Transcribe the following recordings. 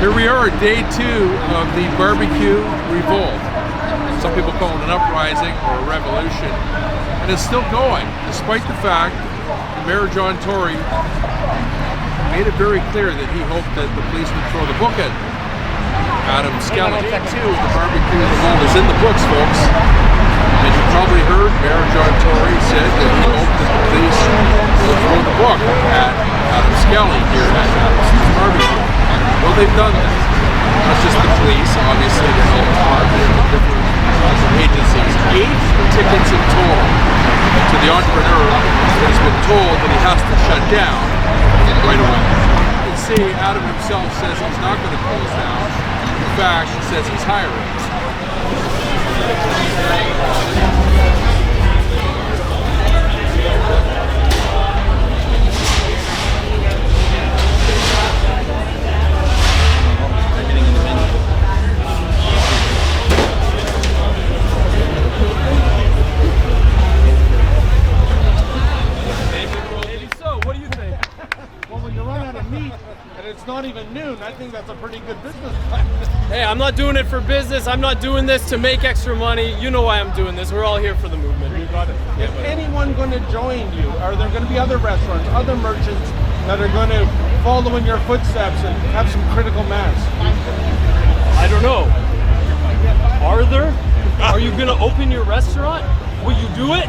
Here we are at day 2 of the barbecue revolt. Some people call it an uprising or a revolution. And it's still going, despite the fact that Mayor John Tory made it very clear that he hoped that the police would throw the book at Adam Skelly. Day 2 of the barbecue revolt is in the books, folks. As you probably heard, Mayor John Tory said that he hoped that the police would throw the book at Adam Skelly here at Adamson's barbecue. Well, they've done that. Not just the police, obviously the health department and different agencies. 8 tickets in total to the entrepreneur that has been told that he has to shut down right away. You can see Adam himself says he's not going to close down. In fact, he says he's hiring. It's not even noon. I think that's a pretty good business plan. Hey, I'm not doing it for business. I'm not doing this to make extra money. You know why I'm doing this. We're all here for the movement. You got it. Is anyone going to join you? Are there going to be other restaurants, other merchants that are going to follow in your footsteps and have some critical mass? I don't know. Are there? Are you going to open your restaurant? Will you do it?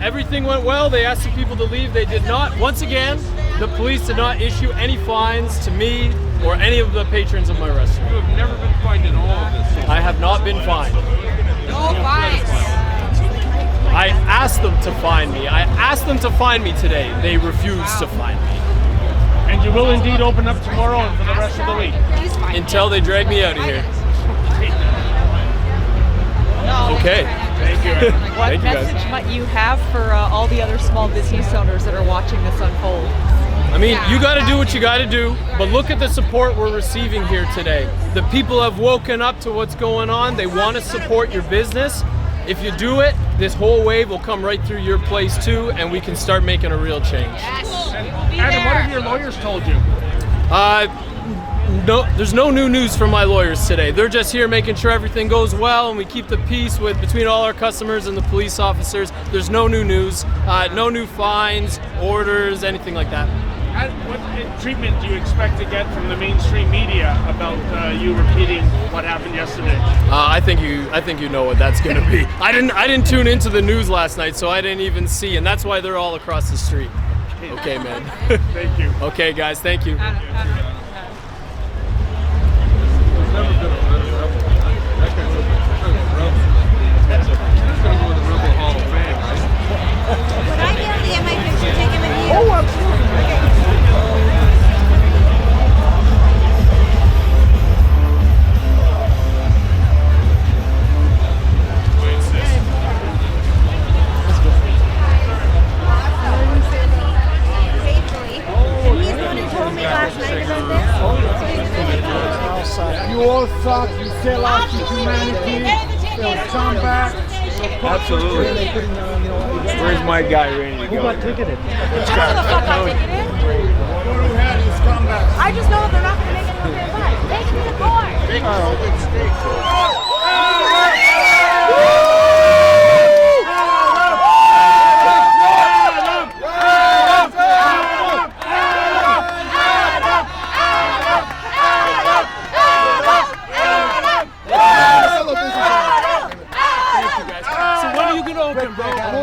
Everything went well. They asked the people to leave. They did not. Once again, the police did not issue any fines to me or any of the patrons of my restaurant. You have never been fined in all of this. I have not been fined. No fines. I asked them to fine me. I asked them to fine me today. They refused to fine me. And you will indeed open up tomorrow and for the rest of the week? Until they drag me out of here. Okay. Thank you. What Thank you, message guys. might you have for all the other small business owners that are watching this unfold? I mean, you got to do what you got to do, but look at the support we're receiving here today. The people have woken up to what's going on. They want to support your business. If you do it, this whole wave will come right through your place too, and we can start making a real change. Adam, what have your lawyers told you? No, there's no new news from my lawyers today. They're just here making sure everything goes well and we keep the peace between all our customers and the police officers. There's no new news, no new fines, orders, anything like that. What treatment do you expect to get from the mainstream media about you repeating what happened yesterday? I think you know what that's going to be. I didn't tune into the news last night, so I didn't even see, and that's why they're all across the street. Okay, man. Thank you. Okay, guys, thank you. You all suck, you sell out to humanity, they'll come back. Absolutely. Where's my guy, Randy? Who got ticketed? I don't know the fuck got ticketed. I just know they're not going to make it over their fight. Take it to the court.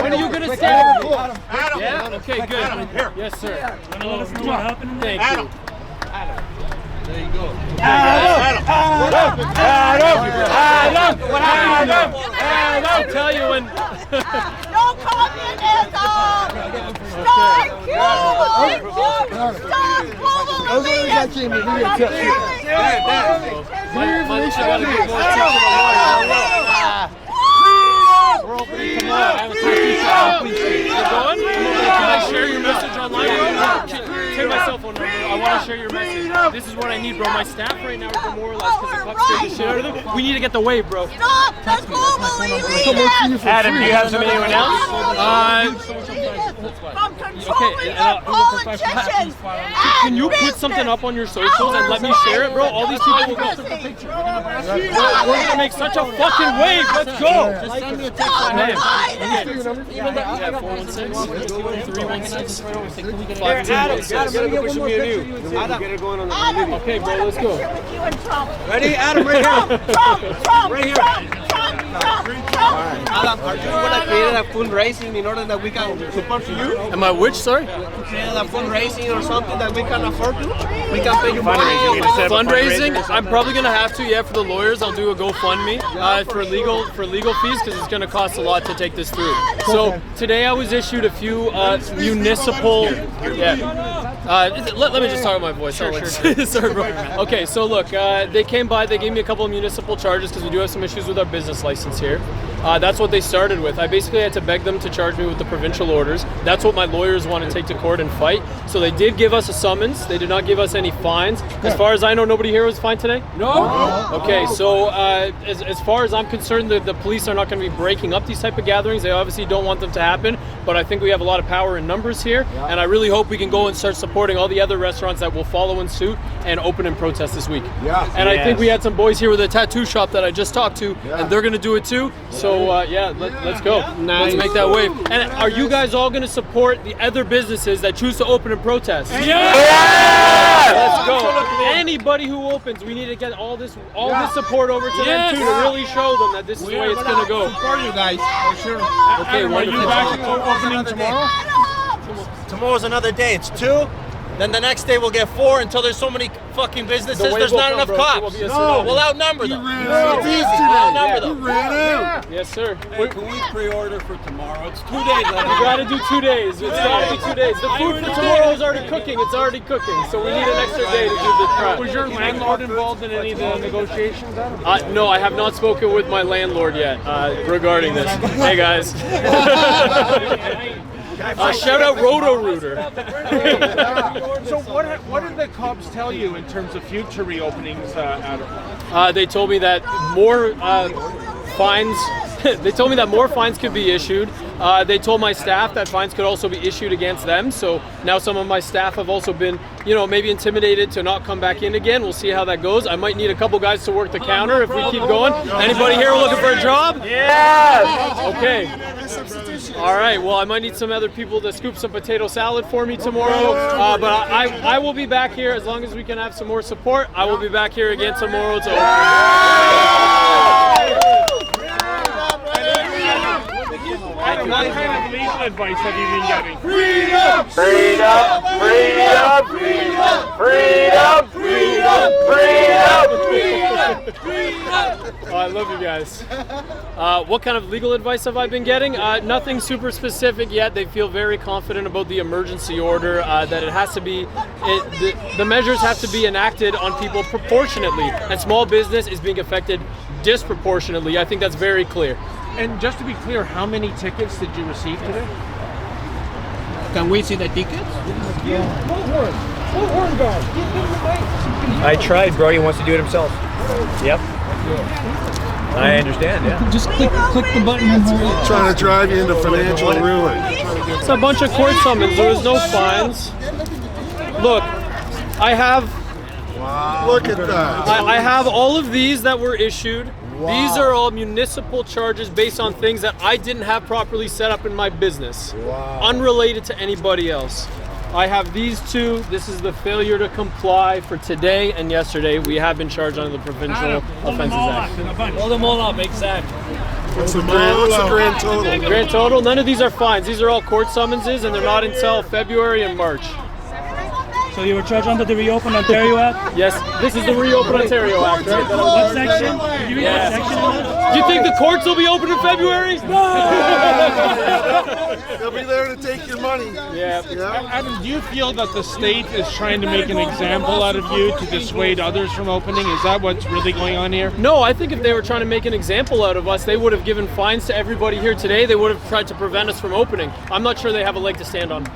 When are you gonna stand? Adam. Yeah. Okay. Good. Here. Yes, sir. Want to let us know what happened? Thank you. There you go. Adam. I'll tell you when. No communism! Stop globalism! Stop globalism! We're opening tomorrow. Can I share your message online? take my cell phone number. I want to share your message. This is what I need, bro. My staff right now are demoralized because the cops scared the shit out of them. We need to get the wave, bro. Stop! That's globally leaders! Adam, do you have anyone else? From controlling our politicians! Can you put something up on your socials and let me share it, bro? All these people will go. We're gonna make such a fucking wave. Let's go. Just send me a text. Yeah, 416-316. Okay, bro, let's go. Ready, Adam? Right here. Trump! Right here. Adam, are you gonna create a fundraising in order that we can support you? Am I which? Sorry. Create a fundraising or something that we can afford to? We can pay you money. Fundraising? I'm probably gonna have to. Yeah, for the lawyers, I'll do a GoFundMe for legal fees because it's gonna cost a lot to take this through. So today I was issued a few municipal. Let me just talk with my voice. Sure. Sorry, bro. Okay, so look, they came by. They gave me a couple of municipal charges because we do have some issues with our business license here. That's what they started with. I basically had to beg them to charge me with the provincial orders. That's what my lawyers want to take to court and fight. So they did give us a summons. They did not give us any fines. As far as I know, nobody here was fined today? No. Okay, so as far as I'm concerned, the police are not going to be breaking up these type of gatherings. They obviously don't want them to happen, but I think we have a lot of power in numbers here, and I really hope we can go and start supporting all the other restaurants that will follow in suit and open in protest this week. Yeah. And I think we had some boys here with a tattoo shop that I just talked to, and they're going to do it too. So let's go. Nice. Let's make that wave. And are you guys all going to support the other businesses that choose to open in protest? Yeah! Let's go. Anybody who opens, we need to get all this support over to them too, to really show them that this is the way it's going to go. Support you guys, for sure. Okay, wonderful. Are you back opening tomorrow? Tomorrow's another day. It's 2. Then the next day we'll get 4 until there's so many fucking businesses. There's not enough cops. We'll outnumber them. It's easy. We'll outnumber them. Yes, sir. Hey, can we pre-order for tomorrow? It's 2 days. You gotta do 2 days. It's gotta be 2 days. The food for tomorrow is already cooking. It's already cooking. So we need an extra day to do the prep. Was your landlord involved in any of the negotiations? No, I have not spoken with my landlord yet regarding this. Hey guys. Shout out Roto-Rooter. So what did the cops tell you in terms of future reopenings, Adam? They told me that more fines. They told me that more fines could be issued. They told my staff that fines could also be issued against them. So now some of my staff have also been, maybe intimidated to not come back in again. We'll see how that goes. I might need a couple guys to work the counter if we keep going. Anybody here looking for a job? Yes! Okay. All right. Well, I might need some other people to scoop some potato salad for me tomorrow. But I will be back here as long as we can have some more support. I will be back here again tomorrow to What kind of legal advice have you been getting? Freedom! Freedom! Freedom! Freedom! Freedom! Freedom! Freedom! Oh, I love you guys. What kind of legal advice have I been getting? Nothing super specific yet. They feel very confident about the emergency order, that it has to be, the measures have to be enacted on people proportionately, and small business is being affected disproportionately. I think that's very clear. And just to be clear, how many tickets did you receive today? Can we see the tickets? I tried, bro. He wants to do it himself. Yep. I understand, yeah. Just click the button and hold it. Trying to drive you into financial ruin. It's a bunch of court summons. There was no fines. Look, I have... Wow. Look at that. I have all of these that were issued. Wow. These are all municipal charges based on things that I didn't have properly set up in my business. Wow. Unrelated to anybody else. I have these two. This is the failure to comply for today and yesterday. We have been charged under the Provincial Offences Act. Roll them all up, exactly. What's the grand total? Grand total? None of these are fines. These are all court summonses, and they're not until February and March. So you were charged under the Reopen Ontario Act? Yes, this is the Reopen Ontario Act, right? What section? Yeah. Do you think the courts will be open in February? No! They'll be there to take your money. Yeah. Adam, do you feel that the state is trying to make an example out of you to dissuade others from opening? Is that what's really going on here? No, I think if they were trying to make an example out of us, they would have given fines to everybody here today. They would have tried to prevent us from opening. I'm not sure they have a leg to stand on.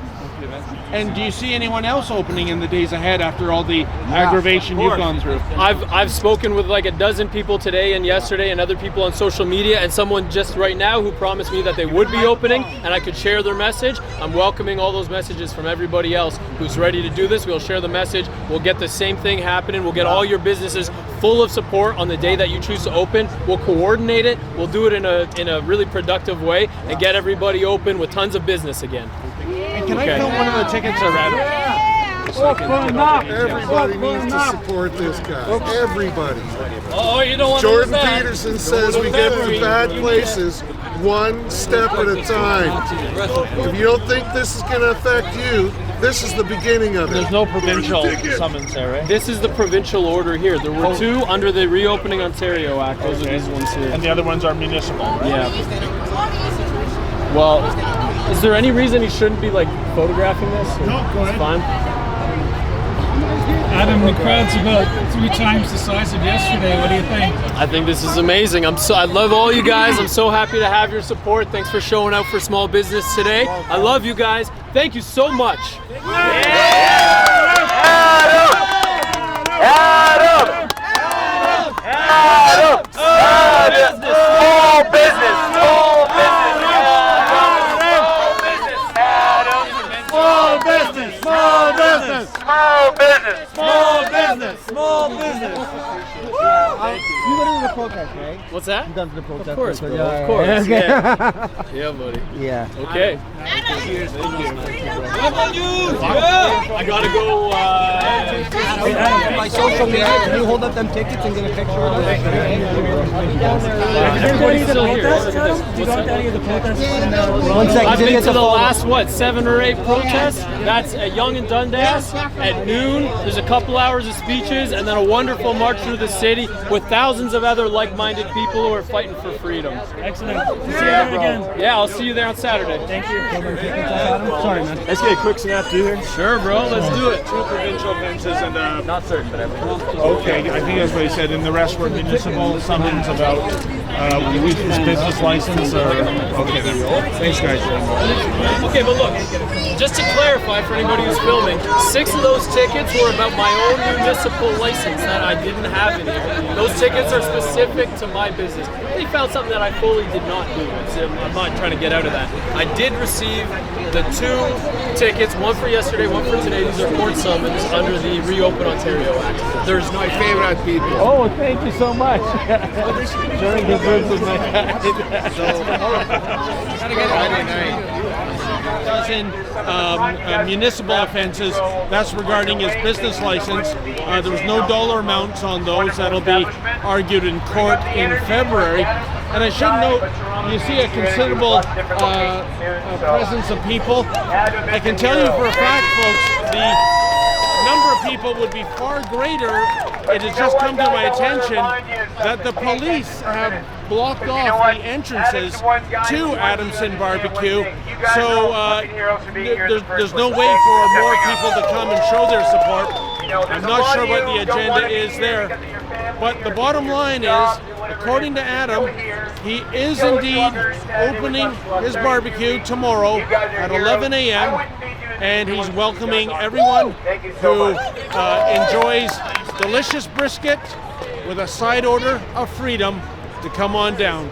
And do you see anyone else opening in the days ahead after all the aggravation you've gone through? I've spoken with like a dozen people today and yesterday and other people on social media, and someone just right now who promised me that they would be opening and I could share their message. I'm welcoming all those messages from everybody else who's ready to do this. We'll share the message. We'll get the same thing happening. We'll get all your businesses full of support on the day that you choose to open. We'll coordinate it. We'll do it in a really productive way and get everybody open with tons of business again. And can I film one of the tickets already? Everybody needs to support this guy. Everybody. Oh, you don't want Jordan Peterson says we get to bad places one step at a time. If you don't think this is going to affect you, this is the beginning of it. There's no provincial summons there, right? This is the provincial order here. There were two under the Reopening Ontario Act. Those are these ones here. And the other ones are municipal. Yeah. Well, is there any reason he shouldn't be like photographing this? No, go ahead. It's fine. Adam, the crowd's about 3 times the size of yesterday. What do you think? I think this is amazing. I love all you guys. I'm so happy to have your support. Thanks for showing up for small business today. I love you guys. Thank you so much. Small business. You went to the protest, right? What's that? You done to the protest? Of course, bro. Yeah, Of course. okay. Yeah, buddy. Yeah. Okay. I gotta go. By social media, can you hold up them tickets and get a picture of them? Everybody's still here. Look at this. Did you go to any of the protests? 1 second. I've been to the last, 7 or 8 protests. That's at Yonge and Dundas at noon. There's a couple hours of speeches and then a wonderful march through the city with thousands of other like-minded people who are fighting for freedom. Excellent. See you there again. Yeah, I'll see you there on Saturday. Thank you. Sorry, man. Let's get a quick snap, do here. Sure, bro. Let's do it. 2 provincial fences and Not certain, but everything. okay, I think that's what he said. And the rest were municipal summons about his business license. Okay, then. Thanks, guys. Okay, but look, just to clarify for anybody who's filming, 6 of those tickets were about my own municipal license that I didn't have in here. Those tickets are specific to my business. They found something that I fully did not do. I'm not trying to get out of that. I did receive the 2 tickets, one for yesterday, one for today. These are court summons under the Reopen Ontario Act. There's my favorite people. Oh, thank you so much. During the business municipal offenses. That's regarding his business license. There was no dollar amounts on those. That'll be argued in court in February. And I should note, you see a considerable presence of people. I can tell you for a fact, folks, the number of people would be far greater. It has just come to my attention that the police have blocked off the entrances to Adamson Barbecue, so there's no way for more people to come and show their support. I'm not sure what the agenda is there, but the bottom line is, according to Adam, he is indeed opening his barbecue tomorrow at 11 a.m. and he's welcoming everyone who enjoys delicious brisket with a side order of freedom to come on down.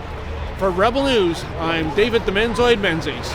For Rebel News, I'm David the Menzoid Menzies.